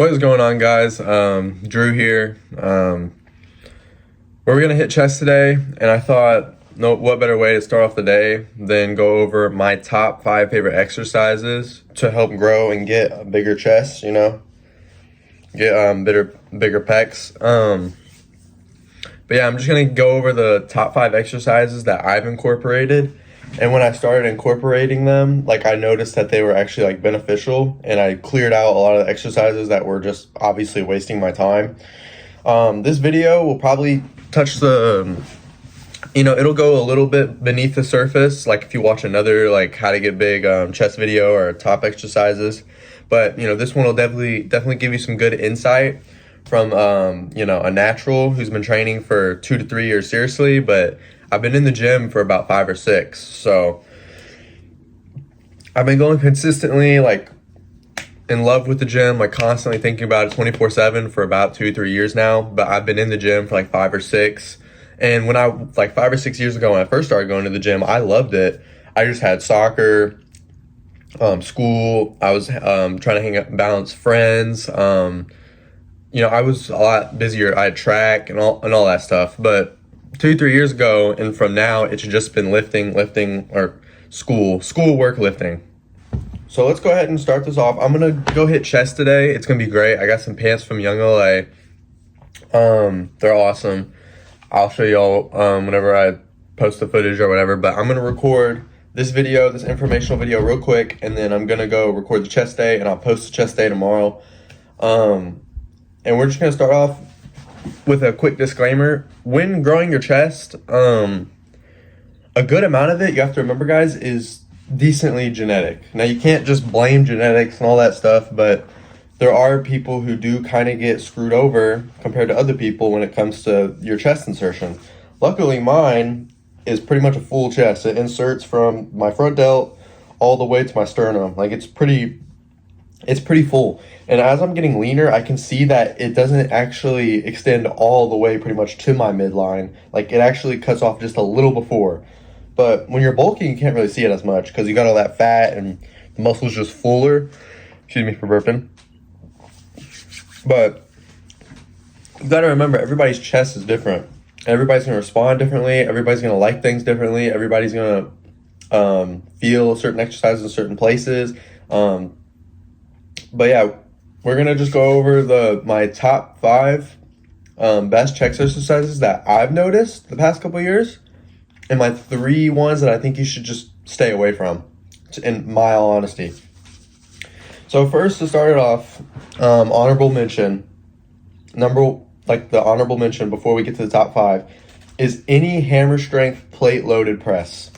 What is going on, guys? Drew here. We're gonna hit chest today, and I thought, no, what better way to start off the day than go over my top 5 favorite exercises to help grow and get a bigger chest. Get bigger pecs. But yeah, I'm just gonna go over the top 5 exercises that I've incorporated. And when I started incorporating them, I noticed that they were actually beneficial, and I cleared out a lot of the exercises that were just obviously wasting my time. This video will probably touch it'll go a little bit beneath the surface, like if you watch another how to get big chest video or top exercises. But this one will definitely give you some good insight from a natural who's been training for 2 to 3 years seriously, but I've been in the gym for about 5 or 6, so I've been going consistently, in love with the gym, constantly thinking about it 24/7 for about 2 or 3 years now. But I've been in the gym for 5 or 6, and when I 5 or 6 years ago when I first started going to the gym, I loved it. I just had soccer, school. I was trying to hang out and balance friends. I was a lot busier. I had track and all that stuff, but 2-3 years ago and from now, it's just been lifting or schoolwork lifting. So let's go ahead and start this off. I'm gonna go hit chest today. It's gonna be great. I got some pants from Young LA. They're awesome. I'll show y'all whenever I post the footage or whatever, but I'm gonna record this informational video real quick, and then I'm gonna go record the chest day, and I'll post the chest day tomorrow. And we're just gonna start off with a quick disclaimer. When growing your chest, a good amount of it, you have to remember, guys, is decently genetic. Now, you can't just blame genetics and all that stuff, but there are people who do kind of get screwed over compared to other people when it comes to your chest insertion. Luckily, mine is pretty much a full chest. It inserts from my front delt all the way to my sternum. It's pretty full. And as I'm getting leaner, I can see that it doesn't actually extend all the way pretty much to my midline. It actually cuts off just a little before. But when you're bulking, you can't really see it as much because you got all that fat and the muscle's just fuller. Excuse me for burping. But you got to remember, everybody's chest is different. Everybody's going to respond differently. Everybody's going to like things differently. Everybody's going to feel certain exercises in certain places. But yeah, we're gonna just go over my top 5 best chest exercises that I've noticed the past couple years, and my 3 ones that I think you should just stay away from, in my honesty. So first, to start it off, honorable mention. The honorable mention before we get to the top 5 is any hammer strength plate loaded press.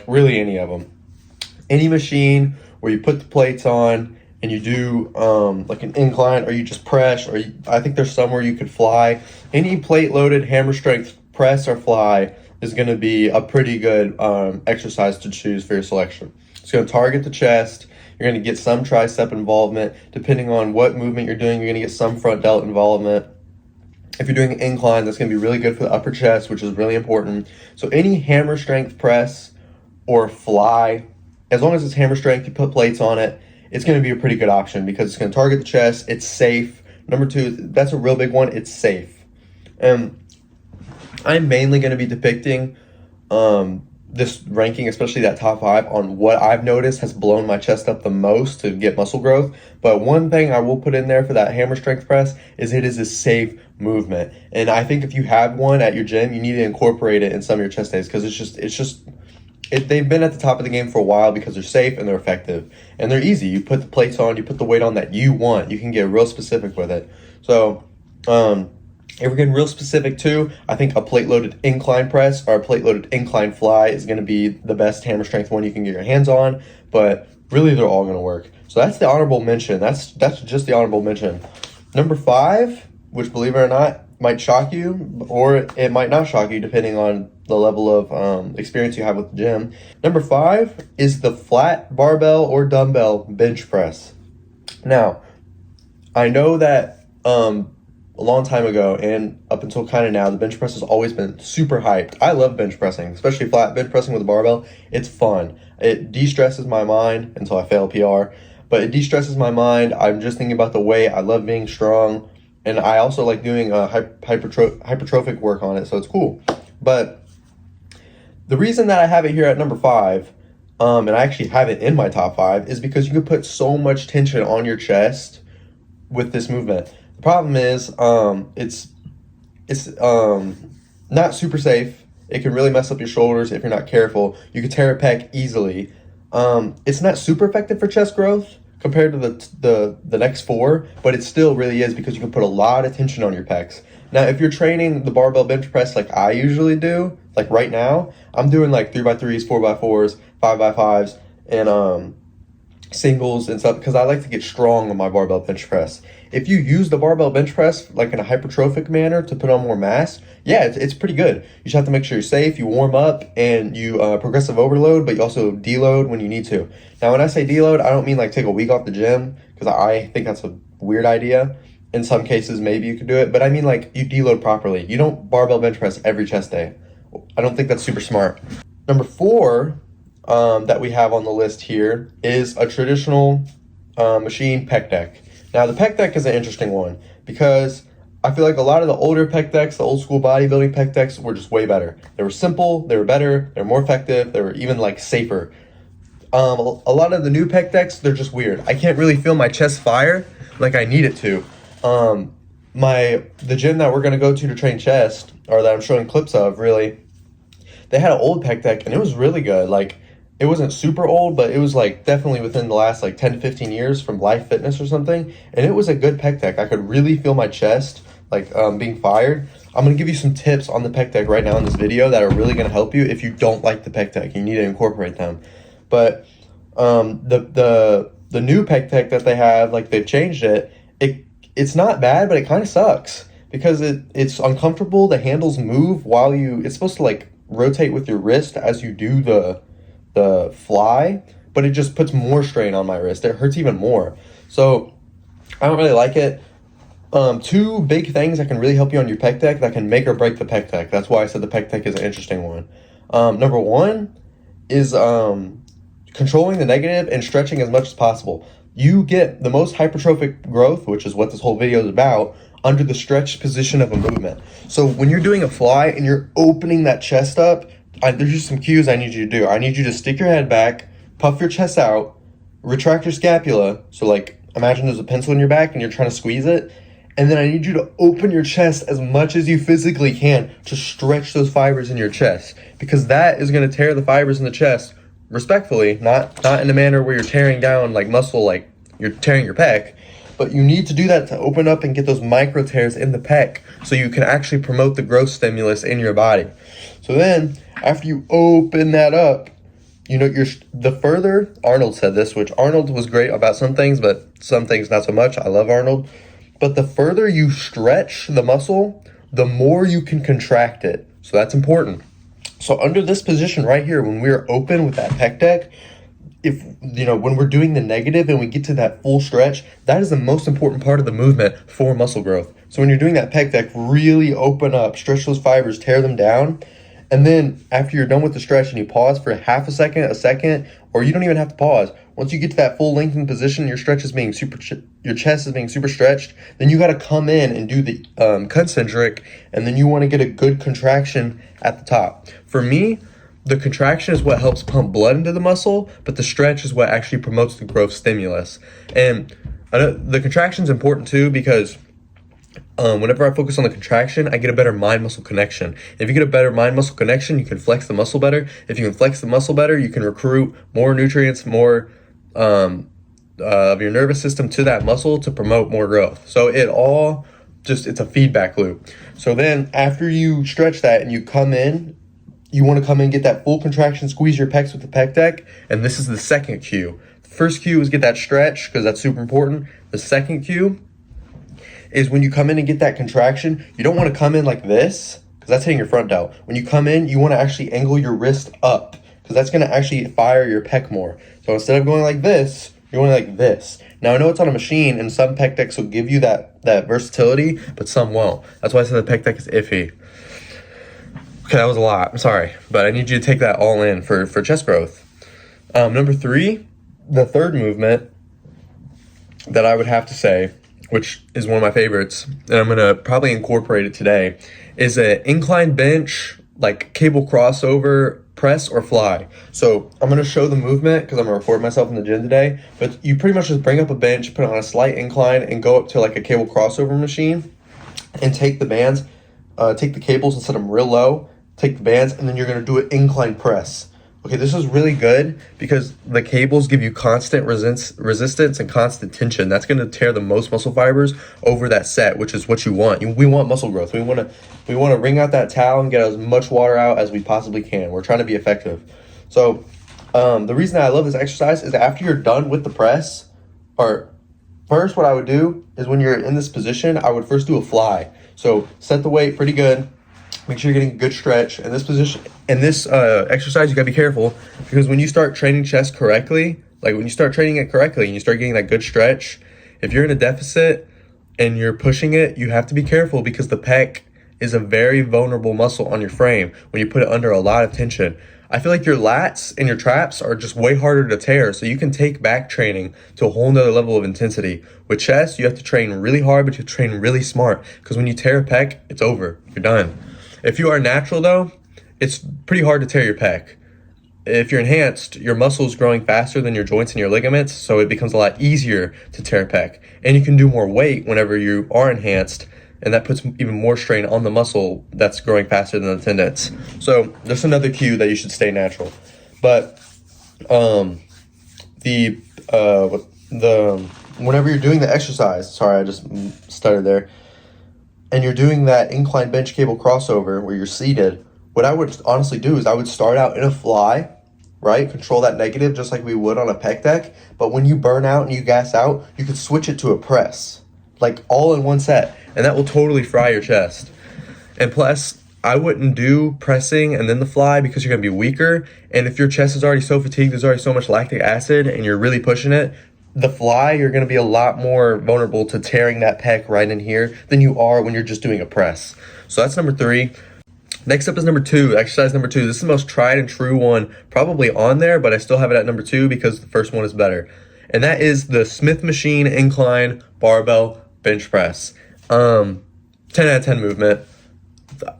Really any of them. Any machine where you put the plates on and you do an incline, or you just press, or I think there's somewhere you could fly. Any plate loaded hammer strength press or fly is going to be a pretty good exercise to choose for your selection. It's going to target the chest. You're going to get some tricep involvement. Depending on what movement you're doing, you're going to get some front delt involvement. If you're doing an incline, that's going to be really good for the upper chest, which is really important. So any hammer strength press or fly, as long as it's hammer strength, you put plates on it, it's going to be a pretty good option because it's going to target the chest. It's safe. Number 2, that's a real big one. It's safe. I'm mainly going to be depicting this ranking, especially that top 5, on what I've noticed has blown my chest up the most to get muscle growth. But one thing I will put in there for that hammer strength press is it is a safe movement. And I think if you have one at your gym, you need to incorporate it in some of your chest days because they've been at the top of the game for a while because they're safe and they're effective and they're easy. You put the plates on, you put the weight on that you want. You can get real specific with it. So if we're getting real specific too, I think a plate loaded incline press or a plate loaded incline fly is going to be the best hammer strength one you can get your hands on. But really, they're all going to work. So that's the honorable mention. That's just the honorable mention. Number 5, which, believe it or not, might shock you, or it might not shock you depending on the level of experience you have with the gym. Number 5 is the flat barbell or dumbbell bench press. Now, I know that a long time ago and up until kind of now, the bench press has always been super hyped. I love bench pressing, especially flat bench pressing with a barbell. It's fun. It de-stresses my mind until I fail PR. but it de-stresses my mind. I'm just thinking about the weight. I love being strong, and I also like doing hypertrophic work on it, so it's cool. But the reason that I have it here at number 5, and I actually have it in my top 5, is because you can put so much tension on your chest with this movement. The problem is it's not super safe. It can really mess up your shoulders if you're not careful. You can tear a pec easily. It's not super effective for chest growth compared to the next 4, but it still really is because you can put a lot of tension on your pecs. Now, if you're training the barbell bench press like I usually do, like right now, I'm doing like 3x3s, 4x4s, 5x5s, and singles and stuff because I like to get strong on my barbell bench press. If you use the barbell bench press like in a hypertrophic manner to put on more mass, yeah, it's pretty good. You just have to make sure you're safe, you warm up, and you progressive overload, but you also deload when you need to. Now, when I say deload, I don't mean like take a week off the gym because I think that's a weird idea. In some cases, maybe you could do it, but I mean like you deload properly. You don't barbell bench press every chest day. I don't think that's super smart. Number 4 that we have on the list here is a traditional machine Pec Dec. Now, the Pec Dec is an interesting one because I feel like a lot of the older Pec Decs, the old school bodybuilding Pec Decs, were just way better. They were simple, they were better, they were more effective, they were even like safer. A lot of the new Pec Decs, they're just weird. I can't really feel my chest fire like I need it to. The gym that we're gonna go to train chest, or that I'm showing clips of, really, they had an old Pec Dec and it was really good. Like, it wasn't super old, but it was like definitely within the last like 10 to 15 years from Life Fitness or something. And it was a good Pec Dec. I could really feel my chest like being fired. I'm going to give you some tips on the Pec Dec right now in this video that are really going to help you if you don't like the Pec Dec. You need to incorporate them. But the new Pec Dec that they have, like they've changed it, it's not bad, but it kind of sucks because it's uncomfortable. The handles move while it's supposed to like rotate with your wrist as you do the fly, but it just puts more strain on my wrist. It hurts even more. So I don't really like it. 2 big things that can really help you on your Pec Dec that can make or break the Pec Dec. That's why I said the Pec Dec is an interesting one. Number 1 is controlling the negative and stretching as much as possible. You get the most hypertrophic growth, which is what this whole video is about, under the stretched position of a movement. So when you're doing a fly and you're opening that chest up, there's just some cues I need you to do. I need you to stick your head back, puff your chest out, retract your scapula. So like, imagine there's a pencil in your back and you're trying to squeeze it. And then I need you to open your chest as much as you physically can to stretch those fibers in your chest, because that is going to tear the fibers in the chest respectfully, not in a manner where you're tearing down like muscle, like you're tearing your pec. But you need to do that to open up and get those micro tears in the pec so you can actually promote the growth stimulus in your body. So then, after you open that up, you know, the further, Arnold said this, which Arnold was great about some things, but some things not so much. I love Arnold. But the further you stretch the muscle, the more you can contract it. So that's important. So under this position right here, when we're open with that Pec Dec, when we're doing the negative and we get to that full stretch, that is the most important part of the movement for muscle growth. So when you're doing that Pec Dec, really open up, stretch those fibers, tear them down. And then after you're done with the stretch and you pause for half a second, or you don't even have to pause. Once you get to that full lengthened position, your chest is being super stretched, then you got to come in and do the concentric, and then you want to get a good contraction at the top. For me, the contraction is what helps pump blood into the muscle, but the stretch is what actually promotes the growth stimulus. And the contraction is important too because whenever I focus on the contraction, I get a better mind-muscle connection. If you get a better mind-muscle connection, you can flex the muscle better. If you can flex the muscle better, you can recruit more nutrients, more of your nervous system to that muscle to promote more growth. So it's a feedback loop. So then after you stretch that and you come in, you want to come in and get that full contraction, squeeze your pecs with the Pec Dec, and this is the second cue. The first cue is get that stretch because that's super important. The second cue is when you come in and get that contraction, you don't want to come in like this because that's hitting your front delt. When you come in, you want to actually angle your wrist up because that's going to actually fire your pec more. So instead of going like this, you're going like this. Now I know it's on a machine and some Pec Decs will give you that versatility, but some won't. That's why I said the Pec Dec is iffy. Okay, that was a lot. I'm sorry, but I need you to take that all in for chest growth. Number 3, the third movement that I would have to say, which is one of my favorites, and I'm gonna probably incorporate it today, is an incline bench, like cable crossover press or fly. So I'm gonna show the movement because I'm gonna record myself in the gym today, but you pretty much just bring up a bench, put it on a slight incline, and go up to like a cable crossover machine, and take the bands, take the cables and set them real low, take the bands, and then you're gonna do an incline press. Okay, this is really good because the cables give you constant resistance and constant tension. That's going to tear the most muscle fibers over that set, which is what you want. We want muscle growth. We want to wring out that towel and get as much water out as we possibly can. We're trying to be effective. So the reason that I love this exercise is after you're done with the press, or first what I would do is when you're in this position, I would first do a fly. So set the weight pretty good. Make sure you're getting a good stretch. In this position, in this exercise, you gotta be careful because when you start training chest correctly, like when you start training it correctly and you start getting that good stretch, if you're in a deficit and you're pushing it, you have to be careful because the pec is a very vulnerable muscle on your frame when you put it under a lot of tension. I feel like your lats and your traps are just way harder to tear, so you can take back training to a whole nother level of intensity. With chest, you have to train really hard, but you have to train really smart because when you tear a pec, it's over. You're done. If you are natural though, it's pretty hard to tear your pec. If you're enhanced, your muscle is growing faster than your joints and your ligaments, so it becomes a lot easier to tear a pec. And you can do more weight whenever you are enhanced, and that puts even more strain on the muscle that's growing faster than the tendons. So just another cue that you should stay natural. But whenever you're doing the exercise, sorry, I just stuttered there, and you're doing that incline bench cable crossover where you're seated, what I would honestly do is I would start out in a fly, right? Control that negative just like we would on a pec deck. But when you burn out and you gas out, you could switch it to a press, like all in one set, and that will totally fry your chest. And plus, I wouldn't do pressing and then the fly because you're gonna be weaker. And if your chest is already so fatigued, there's already so much lactic acid and you're really pushing it, the fly, you're going to be a lot more vulnerable to tearing that pec right in here than you are when you're just doing a press. So that's number 3. Next up is number 2, exercise number 2. This is the most tried and true one probably on there, but I still have it at number 2 because the first one is better. And that is the Smith machine incline barbell bench press. 10 out of 10 movement.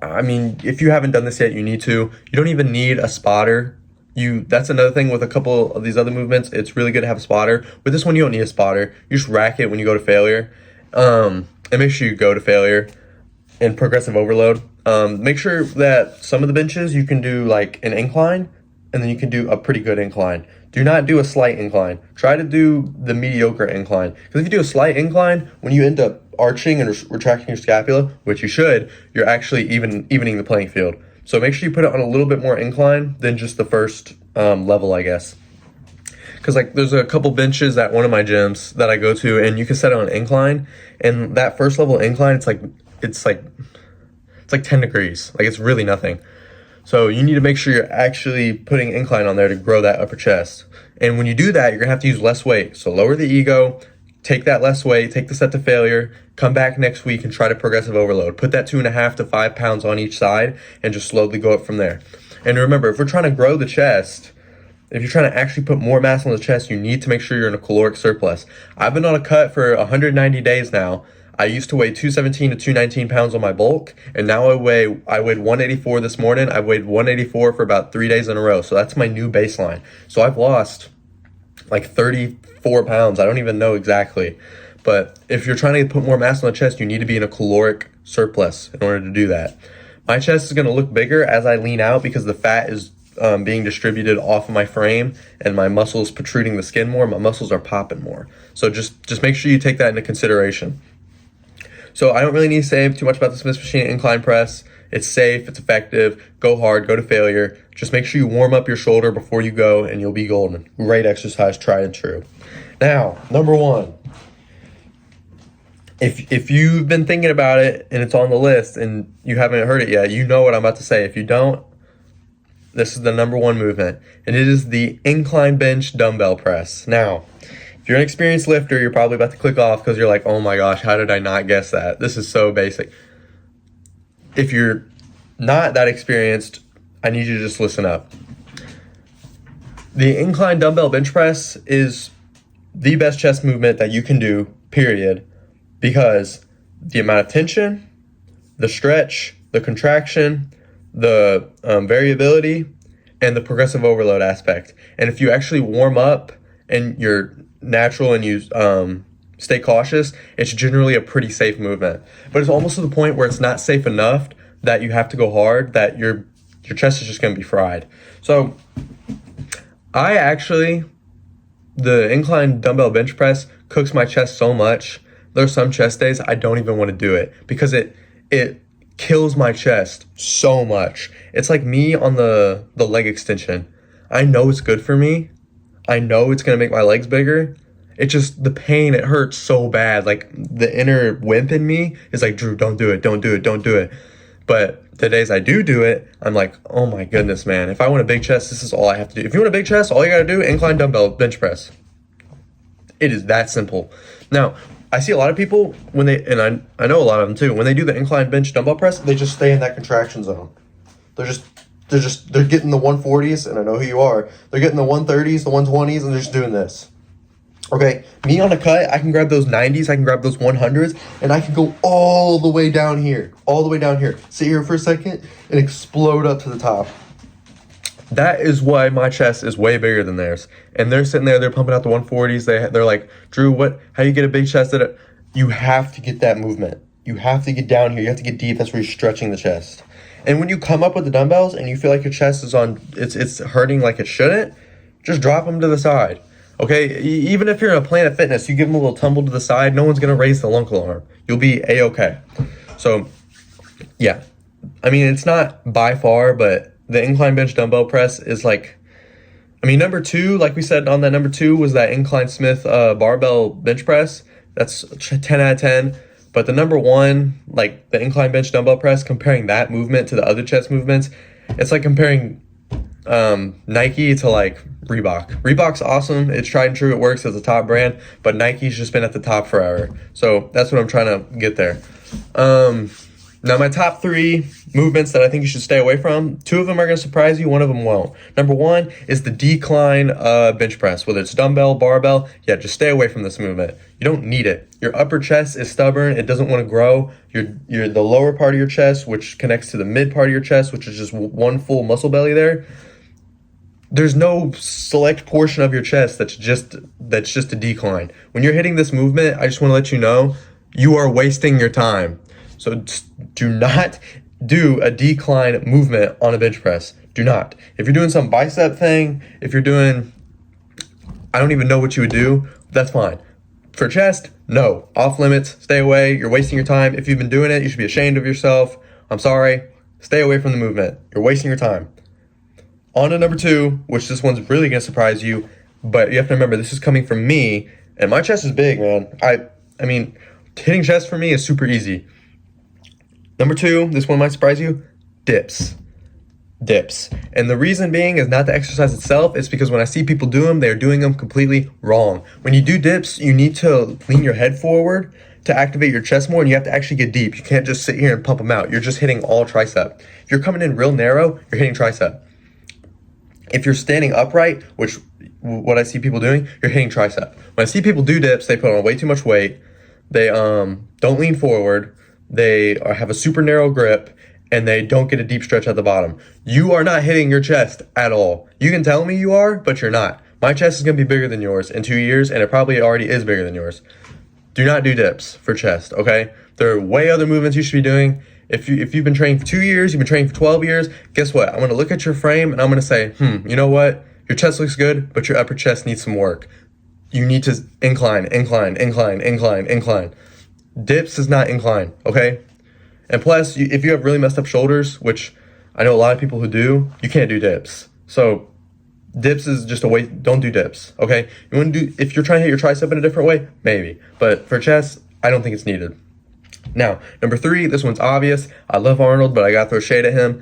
I mean, if you haven't done this yet, you need to. You don't even need a spotter. That's another thing with a couple of these other movements. It's really good to have a spotter. With this one, you don't need a spotter. You just rack it when you go to failure. And make sure you go to failure and progressive overload. Make sure that some of the benches you can do like an incline, and then you can do a pretty good incline. Do not do a slight incline. Try to do the mediocre incline. Because if you do a slight incline, when you end up arching and retracting your scapula, which you should, you're actually evening the playing field. So make sure you put it on a little bit more incline than just the first level, I guess. Because like there's a couple benches at one of my gyms that I go to, and you can set it on incline, and that first level incline, it's like 10 degrees. Like it's really nothing. So you need to make sure you're actually putting incline on there to grow that upper chest. And when you do that, you're gonna have to use less weight. So lower the ego, take that less weight, take the set to failure, come back next week and try to progressive overload. Put that 2.5 to 5 pounds on each side and just slowly go up from there. And remember, if we're trying to grow the chest, if you're trying to actually put more mass on the chest, you need to make sure you're in a caloric surplus. I've been on a cut for 190 days now. I used to weigh 217 to 219 pounds on my bulk, and now I weighed 184 this morning. I weighed 184 for about 3 days in a row. So that's my new baseline. So I've lost like 34 pounds. I don't even know exactly. But if you're trying to put more mass on the chest, you need to be in a caloric surplus in order to do that. My chest is going to look bigger as I lean out because the fat is being distributed off of my frame and my muscles protruding the skin more. My muscles are popping more. So just make sure you take that into consideration. So I don't really need to say too much about the Smith machine incline press. It's safe, it's effective, go hard, go to failure. Just make sure you warm up your shoulder before you go and you'll be golden. Great exercise, tried and true. Now, number 1. If you've been thinking about it and it's on the list and you haven't heard it yet, you know what I'm about to say. If you don't, this is the number 1 movement, and it is the incline bench dumbbell press. Now, if you're an experienced lifter, you're probably about to click off because you're like, oh my gosh, how did I not guess that? This is so basic. If you're not that experienced, I need you to just listen up. The incline dumbbell bench press is the best chest movement that you can do, period, because the amount of tension, the stretch, the contraction, the variability, and the progressive overload aspect. And if you actually warm up and you're natural and you stay cautious, it's generally a pretty safe movement. But it's almost to the point where it's not safe enough that you have to go hard, that your chest is just going to be fried. So the incline dumbbell bench press cooks my chest so much. There's some chest days I don't even want to do it because it kills my chest so much. It's like me on the leg extension. I know it's good for me. I know it's going to make my legs bigger. It just, the pain, it hurts so bad. Like the inner wimp in me is like, Drew, don't do it, don't do it, don't do it. But the days I do it, I'm like, oh my goodness, man. If I want a big chest, this is all I have to do. If you want a big chest, all you got to do, incline dumbbell bench press. It is that simple. Now, I see a lot of people when they, and I know a lot of them too, when they do the incline bench dumbbell press, they just stay in that contraction zone. They're getting the 140s, and I know who you are. They're getting the 130s, the 120s, and they're just doing this. Okay, me on a cut, I can grab those 90s, I can grab those 100s, and I can go all the way down here, Sit here for a second and explode up to the top. That is why my chest is way bigger than theirs. And they're sitting there, they're pumping out the 140s. They're like, Drew, how you get a big chest? You have to get that movement. You have to get down here. You have to get deep. That's where you're stretching the chest. And when you come up with the dumbbells and you feel like your chest is it's hurting like it shouldn't, just drop them to the side. Okay, even if you're in a Planet Fitness, you give them a little tumble to the side, no one's going to raise the lunk alarm. You'll be A-okay. So, yeah. I mean, it's not by far, but the incline bench dumbbell press is like, I mean, number 2, like we said on that number 2, was that Incline Smith barbell bench press. That's 10 out of 10. But the number 1, like the incline bench dumbbell press, comparing that movement to the other chest movements, it's like comparing Nike to like Reebok. Reebok's awesome. It's tried and true. It works as a top brand, but Nike's just been at the top forever. So that's what I'm trying to get there. Now my top 3 movements that I think you should stay away from, 2 of them are going to surprise you, 1 of them won't. Number 1 is the decline bench press, whether it's dumbbell, barbell. Yeah, just stay away from this movement. You don't need it. Your upper chest is stubborn. It doesn't want to grow. Your the lower part of your chest, which connects to the mid part of your chest, which is just one full muscle belly there. There's no select portion of your chest that's just a decline. When you're hitting this movement, I just want to let you know, you are wasting your time. So do not do a decline movement on a bench press. Do not. If you're doing some bicep thing, if you're doing, I don't even know what you would do, that's fine. For chest, no. Off limits, stay away. You're wasting your time. If you've been doing it, you should be ashamed of yourself. I'm sorry. Stay away from the movement. You're wasting your time. On to number 2, which this one's really going to surprise you, but you have to remember, this is coming from me, and my chest is big, man. I mean, hitting chest for me is super easy. Number 2, this one might surprise you, dips. Dips. And the reason being is not the exercise itself, it's because when I see people do them, they're doing them completely wrong. When you do dips, you need to lean your head forward to activate your chest more, and you have to actually get deep. You can't just sit here and pump them out. You're just hitting all tricep. If you're coming in real narrow, you're hitting tricep. If you're standing upright, which what I see people doing, you're hitting tricep. When I see people do dips, they put on way too much weight. They don't lean forward. They have a super narrow grip, and they don't get a deep stretch at the bottom. You are not hitting your chest at all. You can tell me you are, but you're not. My chest is going to be bigger than yours in 2 years, and it probably already is bigger than yours. Do not do dips for chest, okay? There are way other movements you should be doing. If you've been training for 2 years, you've been training for 12 years, guess what? I'm going to look at your frame, and I'm going to say, you know what? Your chest looks good, but your upper chest needs some work. You need to incline, incline, incline, incline, incline. Dips is not incline, okay? And plus, if you have really messed up shoulders, which I know a lot of people who do, you can't do dips. So dips is just a way. Don't do dips, okay? You want to do, if you're trying to hit your tricep in a different way, maybe. But for chest, I don't think it's needed. Now, number 3, this one's obvious. I love Arnold, but I got to throw shade at him.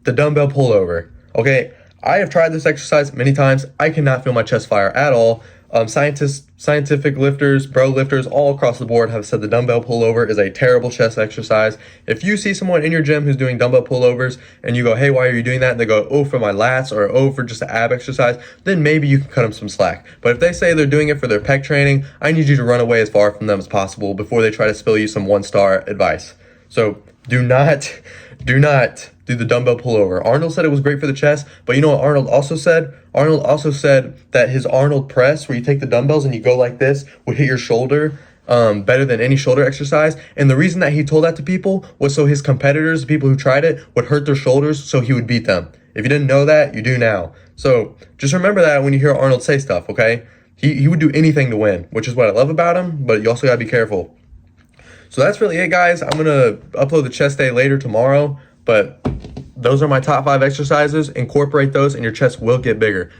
The dumbbell pullover, okay? I have tried this exercise many times. I cannot feel my chest fire at all. Scientific lifters, bro lifters, all across the board have said the dumbbell pullover is a terrible chest exercise. If you see someone in your gym who's doing dumbbell pullovers and you go, hey, why are you doing that? And they go, oh, for my lats, or oh, for just an ab exercise, then maybe you can cut them some slack. But if they say they're doing it for their pec training, I need you to run away as far from them as possible before they try to spill you some 1-star advice. So do not do the dumbbell pullover. Arnold said it was great for the chest, but you know what Arnold also said? Arnold also said that his Arnold press, where you take the dumbbells and you go like this, would hit your shoulder better than any shoulder exercise. And the reason that he told that to people was so his competitors, the people who tried it, would hurt their shoulders so he would beat them. If you didn't know that, you do now. So just remember that when you hear Arnold say stuff, okay? He would do anything to win, which is what I love about him, but you also gotta be careful. So that's really it, guys. I'm gonna upload the chest day later tomorrow, but those are my top 5 exercises. Incorporate those and your chest will get bigger.